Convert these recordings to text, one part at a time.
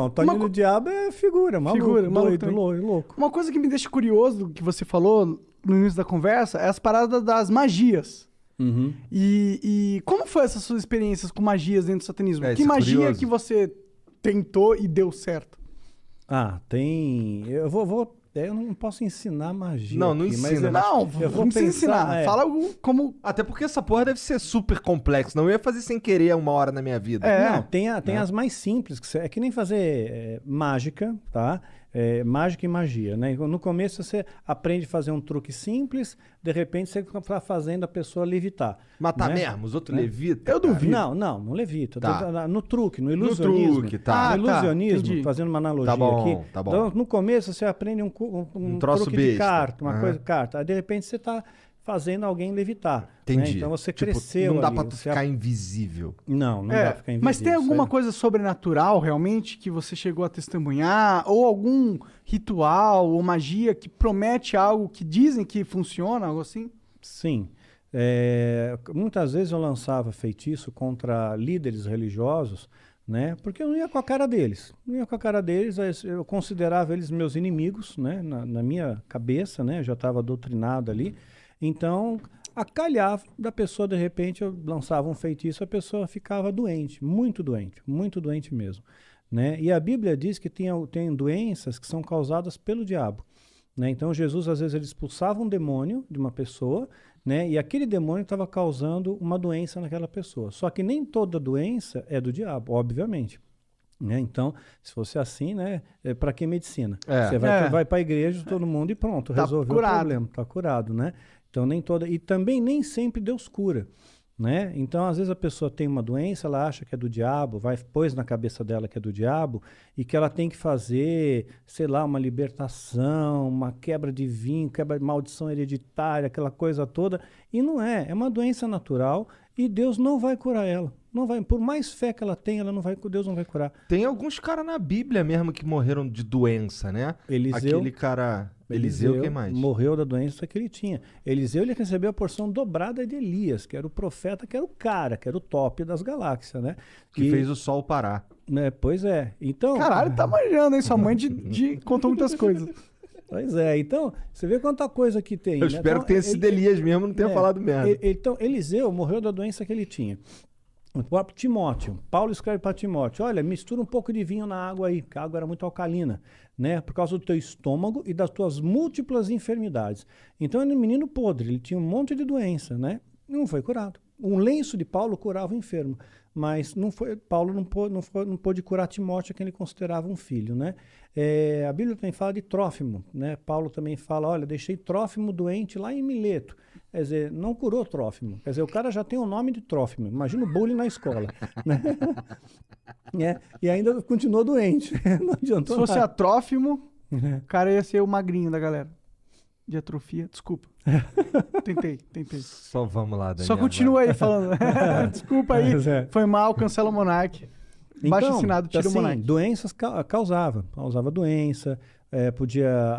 o Toninho do Diabo é figura, maluco, doido, louco. Uma coisa que me deixa curioso, que você falou no início da conversa, é as paradas das magias. Uhum. E como foi essas suas experiências com magias dentro do satanismo? Que isso é magia curioso. que você tentou e deu certo? Tem... Eu não posso ensinar magia Não, não aqui, ensina. Não, eu vou não precisa pensar, ensinar. Fala como... Até porque essa porra deve ser super complexa. Não eu ia fazer sem querer uma hora na minha vida. Não, tem as mais simples, é que nem fazer mágica, tá? Mágica e magia, né? No começo você aprende a fazer um truque simples, de repente você está fazendo a pessoa levitar. Matar né? mesmo, os outros levitam. Eu duvido. Não levita. Tá. No truque, no ilusionismo. truque, tá. No ilusionismo, entendi. fazendo uma analogia Tá bom, aqui. tá bom. Então, no começo você aprende um troço truque de besta. carta, uma coisa de carta. Aí de repente você está fazendo alguém levitar. Entendi. Né? Então você Tipo, cresceu não dá ali, pra tu ficar invisível. Não dá pra ficar invisível. Mas tem alguma coisa sobrenatural, realmente, que você chegou a testemunhar? Ou algum ritual ou magia que promete algo que dizem que funciona, algo assim? Sim. Muitas vezes eu lançava feitiço contra líderes religiosos, né? Porque eu não ia com a cara deles. Eu considerava eles meus inimigos, né? Na minha cabeça, né? Eu já estava doutrinado ali. Então, acalhava da pessoa, de repente, eu lançava um feitiço, a pessoa ficava doente muito doente mesmo. Né? E a Bíblia diz que tem doenças que são causadas pelo diabo. Né? Então, Jesus, às vezes, ele expulsava um demônio de uma pessoa, né? E aquele demônio estava causando uma doença naquela pessoa. Só que nem toda doença é do diabo, obviamente. Né? Então, se fosse assim, né? Para que medicina? Você vai para a igreja, todo mundo, e pronto, resolveu o problema, está curado. Né? Então, nem toda... E também nem sempre Deus cura. Né? Então, às vezes a pessoa tem uma doença, ela acha que é do diabo, pôs na cabeça dela que é do diabo e que ela tem que fazer, sei lá, uma libertação, uma quebra de vinho, quebra de maldição hereditária, aquela coisa toda. E não é uma doença natural e Deus não vai curar ela. Não vai, por mais fé que ela tenha, Deus não vai curar. Tem alguns caras na Bíblia mesmo que morreram de doença, né? Eliseu, aquele cara... Eliseu, quem mais? Morreu da doença que ele tinha. Eliseu, ele recebeu a porção dobrada de Elias, que era o profeta, que era o cara, que era o top das galáxias, né? Que fez o sol parar. Né? Pois é. Então... Caralho, tá manjando, hein? Sua mãe contou muitas coisas. Pois é. Então, você vê quanta coisa que tem. Eu né? espero Então, que tenha sido Elias mesmo, não tenha falado merda. Então, Eliseu morreu da doença que ele tinha. O próprio Timóteo, Paulo escreve para Timóteo, olha, mistura um pouco de vinho na água aí, porque a água era muito alcalina, né? Por causa do teu estômago e das tuas múltiplas enfermidades. Então ele era um menino podre, ele tinha um monte de doença, né? Não foi curado. Um lenço de Paulo curava o enfermo, mas Paulo não pôde curar Timóteo, que ele considerava um filho, né? A Bíblia também fala de Trófimo, né? Paulo também fala, olha, deixei Trófimo doente lá em Mileto. Quer dizer, não curou Trófimo. Quer dizer, o cara já tem o nome de Trófimo. Imagina o bullying na escola. Né? E ainda continuou doente. Não adiantou Se fosse nada. a Trófimo, o cara ia ser o magrinho da galera. De atrofia, desculpa. Tentei. Só vamos lá, Daniel. Só continua aí falando. Desculpa aí. Foi mal, cancela o Monark. Baixo assinado, tira o Monark. Doenças causava doença,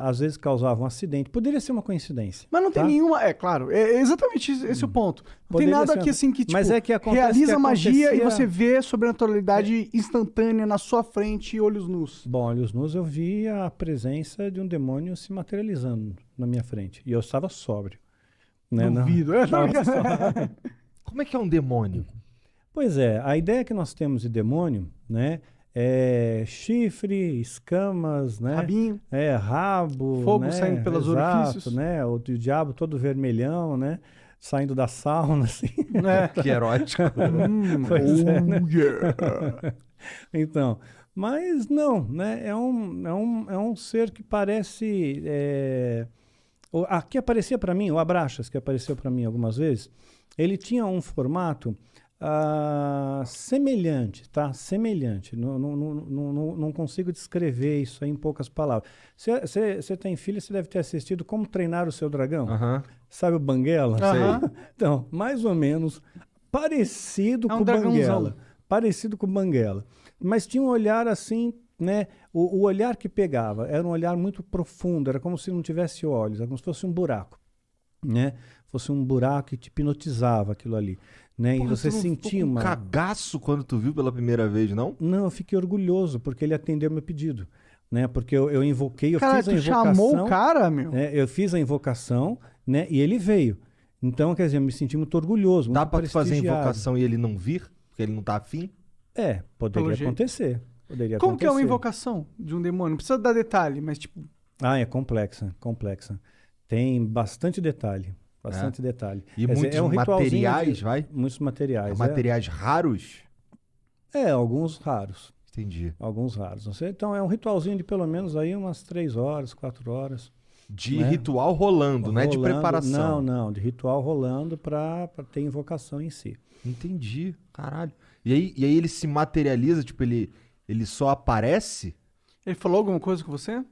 às vezes causava um acidente, poderia ser uma coincidência. Mas não tem nenhuma, claro, é exatamente esse o ponto. Não tem nada aqui assim que, tipo, mas é que realiza magia e você vê sobrenaturalidade instantânea na sua frente e olhos nus. Bom, olhos nus eu vi a presença de um demônio se materializando na minha frente, e eu estava sóbrio. Né? Duvido. Como é que é um demônio? Pois é, a ideia que nós temos de demônio, né, é chifre, escamas, né, rabinho, rabo, fogo, né, saindo pelos orifícios, né, o diabo todo vermelhão, né, saindo da sauna, assim. Que erótico. Pois é, né? Então, mas não, né, é um ser que parece, que aparecia para mim, o Abraxas, que apareceu para mim algumas vezes, ele tinha um formato semelhante, tá? Semelhante. Não consigo descrever isso aí em poucas palavras. Você tem filho, você deve ter assistido Como Treinar o Seu Dragão. Sabe o Banguela? Sei. Então, mais ou menos parecido com o Banguela. Parecido com o Banguela. Mas tinha um olhar assim, né? O olhar que pegava era um olhar muito profundo, era como se não tivesse olhos, era como se fosse um buraco, né? Fosse um buraco que te hipnotizava aquilo ali. né? Porra, E você tu não sentia ficou com uma... cagaço quando tu viu pela primeira vez, não? Não, eu fiquei orgulhoso, porque ele atendeu meu pedido, né? Porque eu invoquei, eu Cara, fiz a tu chamou o invocação, cara, meu? né? Eu fiz a invocação, né? E ele veio. Então, quer dizer, eu me senti muito orgulhoso, Dá muito pra tu fazer a prestigiado. invocação e ele não vir? Porque ele não tá afim? Poderia Pelo jeito. acontecer. Poderia Como que é uma acontecer. invocação de um demônio? Não precisa dar detalhe, mas tipo... É complexa, complexa. Tem bastante detalhe, bastante detalhe. E Quer dizer, muitos ritualzinho materiais, vai? Muitos materiais. Materiais raros? Alguns raros. Entendi. Alguns raros. Não sei. Então é um ritualzinho de pelo menos aí umas 3 horas, 4 horas. De Né? ritual rolando, não é de Rolando. preparação. Não, de ritual rolando para ter invocação em si. Entendi, caralho. E aí ele se materializa, tipo, ele só aparece? Ele falou alguma coisa com você?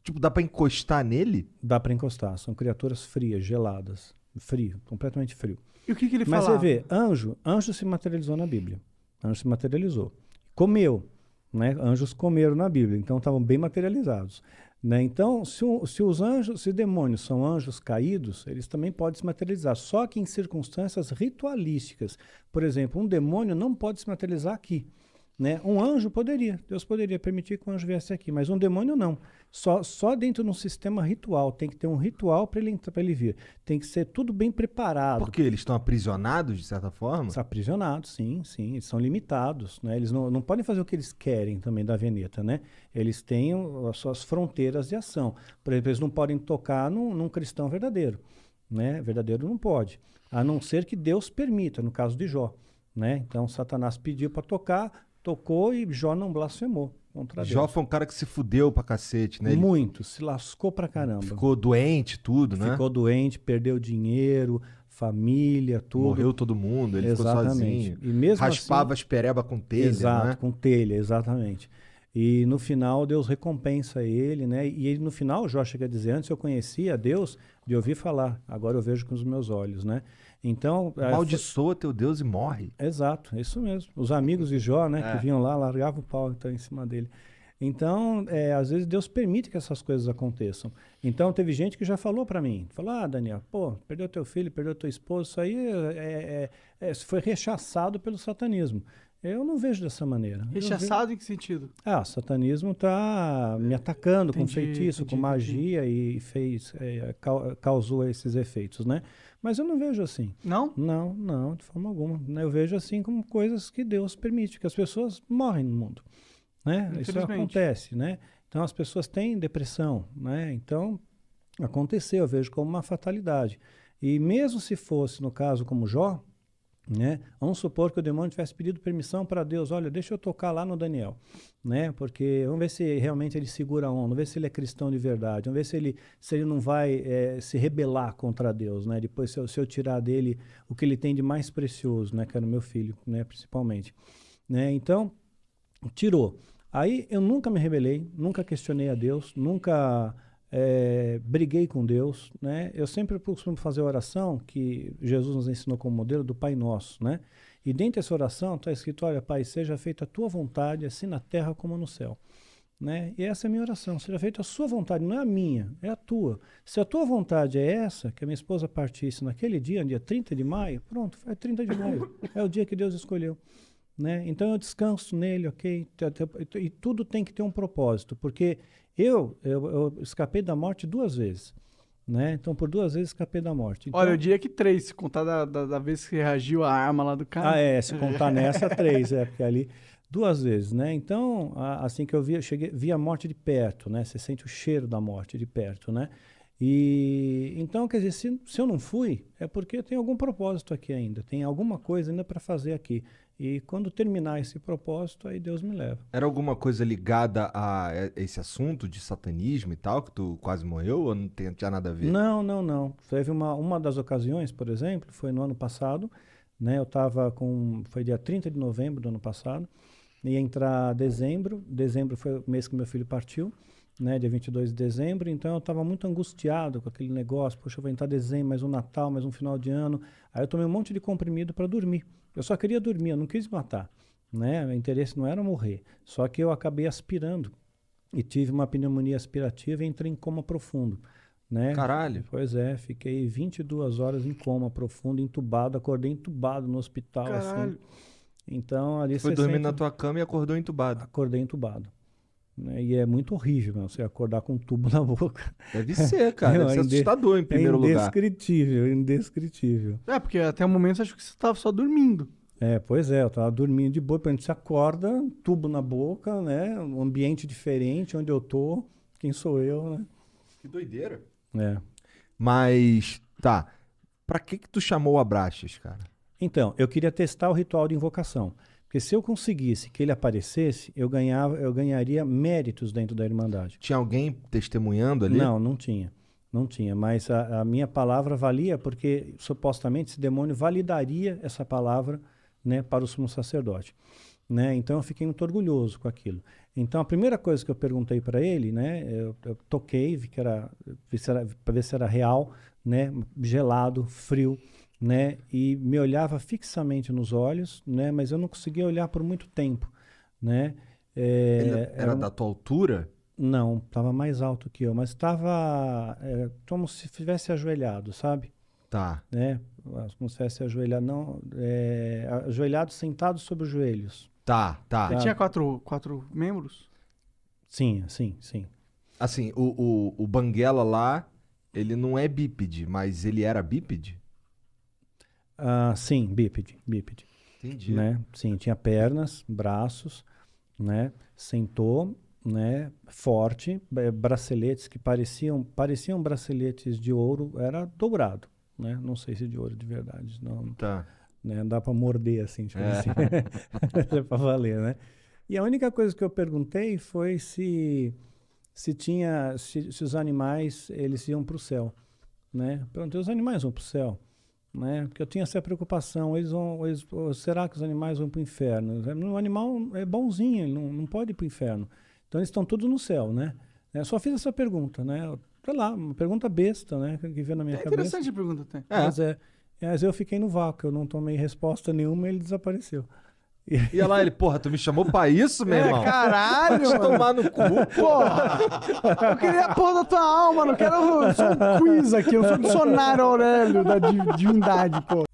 Tipo, dá pra encostar nele? Dá para encostar. São criaturas frias, geladas. Frio, completamente frio. E o que ele Mas falava? você vê, anjo se materializou na Bíblia. Anjo se materializou. Comeu, né? Anjos comeram na Bíblia, então estavam bem materializados. Né? Então, se os anjos, se demônios são anjos caídos, eles também podem se materializar, só que em circunstâncias ritualísticas. Por exemplo, um demônio não pode se materializar aqui. Né? Um anjo poderia, Deus poderia permitir que um anjo viesse aqui, mas um demônio não. Só dentro de um sistema ritual, tem que ter um ritual para ele vir. Tem que ser tudo bem preparado. Porque eles estão aprisionados, de certa forma? São aprisionados, sim, eles são limitados, né? Eles não podem fazer o que eles querem também da Veneta, né? Eles têm as suas fronteiras de ação. Por exemplo, eles não podem tocar num cristão verdadeiro, né? Verdadeiro não pode, a não ser que Deus permita, no caso de Jó, né? Então, Satanás pediu para tocar, tocou e Jó não blasfemou contra Jó Deus. foi um cara que se fudeu pra cacete, né? Ele Muito, se lascou pra caramba. ficou doente, tudo, né? Ficou doente, perdeu dinheiro, família, tudo. Morreu todo mundo, ele ficou sozinho. E mesmo Raspava assim, as pereba com telha, exato, né? com telha, exatamente. E no final Deus recompensa ele, né? E ele no final, Jó chega a dizer, antes eu conhecia Deus de ouvir falar, agora eu vejo com os meus olhos, né? Então... Amaldiçoa teu Deus e morre. Exato, é isso mesmo. Os amigos de Jó, né, que vinham lá, largavam o pau então, em cima dele. Então, às vezes Deus permite que essas coisas aconteçam. Então, teve gente que já falou para mim, falou, Daniel, perdeu teu filho, perdeu teu esposo, isso aí foi rechaçado pelo satanismo. Eu não vejo dessa maneira. Rechaçado em que sentido? O satanismo está me atacando com feitiço, com magia e causou esses efeitos, né? Mas eu não vejo assim. Não? Não, de forma alguma. Eu vejo assim como coisas que Deus permite, que as pessoas morrem no mundo, né? Isso acontece, né? Então as pessoas têm depressão, né? Então aconteceu, eu vejo como uma fatalidade. E mesmo se fosse no caso como Jó, né? Vamos supor que o demônio tivesse pedido permissão para Deus, olha, deixa eu tocar lá no Daniel, né? Porque vamos ver se realmente ele segura a onda, vamos ver se ele é cristão de verdade, vamos ver se ele não vai se rebelar contra Deus, né? Depois se eu tirar dele o que ele tem de mais precioso, né? Que era o meu filho, né? Principalmente, né? Então, tirou. Aí eu nunca me rebelei, nunca questionei a Deus, nunca... briguei com Deus, né? Eu sempre costumo fazer a oração que Jesus nos ensinou como modelo do Pai Nosso, né? E dentro dessa oração está escrito, olha, Pai, seja feita a tua vontade, assim na terra como no céu, né? E essa é a minha oração, seja feita a sua vontade, não é a minha, é a tua. Se a tua vontade é essa, que a minha esposa partisse naquele dia, dia 30 de maio, pronto, foi 30 de maio, é o dia que Deus escolheu. Né? Então eu descanso nele, ok? E tudo tem que ter um propósito, porque eu escapei da morte 2 vezes, né? Então por 2 vezes escapei da morte. Então, olha, eu diria que 3, se contar da vez que reagiu a arma lá do cara. se contar nessa 3, porque ali 2 vezes, né? Então, assim que eu vi a morte de perto, né? Você sente o cheiro da morte de perto, né? E então, quer dizer, se eu não fui, é porque tem algum propósito aqui ainda, tem alguma coisa ainda para fazer aqui. E quando terminar esse propósito, aí Deus me leva. Era alguma coisa ligada a esse assunto de satanismo e tal, que tu quase morreu, ou não tinha nada a ver? Não. Teve uma das ocasiões, por exemplo, foi no ano passado, né? Eu estava foi dia 30 de novembro do ano passado, ia entrar dezembro foi o mês que meu filho partiu, né, dia 22 de dezembro, então eu estava muito angustiado com aquele negócio, poxa, eu vou entrar dezembro, mais um Natal, mais um final de ano, aí eu tomei um monte de comprimido para dormir, eu só queria dormir, eu não quis matar, né, o interesse não era morrer, só que eu acabei aspirando e tive uma pneumonia aspirativa e entrei em coma profundo, né? Caralho. Pois é, fiquei 22 horas em coma profundo, entubado, acordei entubado no hospital, Caralho. assim. Então, ali Foi você dormir sente... na tua cama e acordou entubado. Acordei entubado. Né? E é muito horrível, meu, você acordar com um tubo na boca. Deve ser, cara. Não, Deve ser é inde- assustador em primeiro é lugar. indescritível, indescritível. É, porque até o momento eu acho que você tava só dormindo. Pois é, eu tava dormindo de boa, depois a gente se acorda, um tubo na boca, né? Um ambiente diferente, onde eu tô, quem sou eu, né? Que doideira. É. Mas, tá. Pra que tu chamou o Abraxas, cara? Então, eu queria testar o ritual de invocação. Porque se eu conseguisse que ele aparecesse, eu ganharia méritos dentro da Irmandade. Tinha alguém testemunhando ali? Não tinha. Não tinha, mas a minha palavra valia porque supostamente esse demônio validaria essa palavra, né, para o sumo sacerdote. Né? Então eu fiquei muito orgulhoso com aquilo. Então a primeira coisa que eu perguntei para ele, né, eu toquei, para ver se era real, né, gelado, frio, né, e me olhava fixamente nos olhos, né, mas eu não conseguia olhar por muito tempo, né. Ele era da tua altura? Não, estava mais alto que eu, mas estava como se estivesse ajoelhado, sabe? Tá. Né? Como se estivesse ajoelhado, não, ajoelhado, sentado sobre os joelhos. Tá. Ele tinha quatro membros? Sim. Assim, o Banguela lá, ele não é bípede, mas ele era bípede? Sim, bípede. Entendi. Né? Sim, tinha pernas, braços, né? Sentou, né? Forte, braceletes que pareciam braceletes de ouro, era dourado, né? Não sei se de ouro de verdade, não. Tá. Né? Dá para morder assim, tipo assim. É para valer, né? E a única coisa que eu perguntei foi se os animais eles iam para o céu, né? Perguntei, os animais vão para o céu, né? Porque eu tinha essa preocupação, ou será que os animais vão para o inferno? O animal é bonzinho, ele não pode ir para o inferno. Então eles estão todos no céu, né? Eu só fiz essa pergunta, né? Sei lá, uma pergunta besta, né? Que veio na minha cabeça. Interessante a pergunta até. Mas eu fiquei no vácuo, eu não tomei resposta nenhuma e ele desapareceu. E olha lá, ele, porra, tu me chamou pra isso, meu irmão? Caralho! Vai te tomar no cu, Porra! Eu queria a porra da tua alma, não quero só um quiz aqui, eu sou o dicionário Aurélio da divindade, pô.